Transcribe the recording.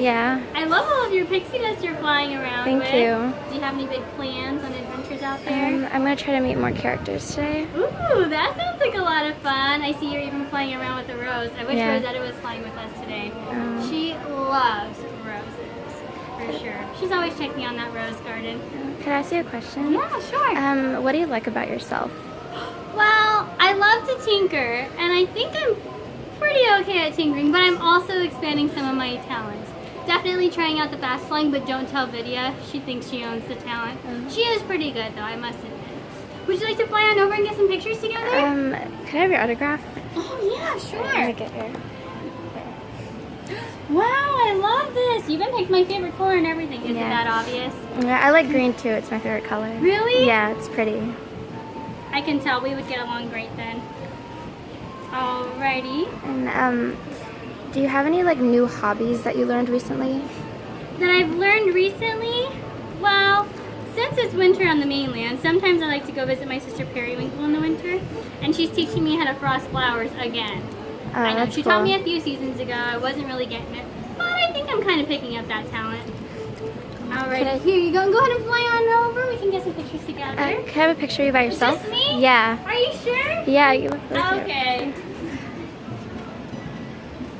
Yeah. I love all of your pixie dust you're flying around Thank with. you. Do you have any big plans on adventures out there? I'm gonna try to meet more characters today. Ooh, that sounds like a lot of fun. I see you're even flying around with a rose. I wish Yeah. Rosetta was flying with us today. She loves roses, for sure. She's always checking on that rose garden. Can I ask you a question? Yeah, sure. What do you like about yourself? Well, I love to tinker, and I think I'm pretty okay at tinkering, but I'm also expanding some of my talents. Definitely trying out the fast flying, but don't tell Vidya. She thinks she owns the talent. She is pretty good, though, I must admit. Would you like to fly on over and get some pictures together? Can I have your autograph? Oh, yeah, sure. Let me get here. Wow, I love this. You even picked my favorite color and everything. Isn't that obvious? Yeah, I like green too. It's my favorite color. Really? Yeah, it's pretty. I can tell we would get along great then. Alrighty. And do you have any like new hobbies that you learned recently? That I've learned recently? Well, since it's winter on the mainland, sometimes I like to go visit my sister Periwinkle in the winter, and she's teaching me how to frost flowers again. I know, That's she cool. taught me a few seasons ago. I wasn't really getting it, but I think I'm kind of picking up that talent. Alright, here you go. Go ahead and fly on over. We can get some pictures together. Can I have a picture of you by yourself? Just me? Yeah. Are you sure? Yeah, you look really cute. Okay.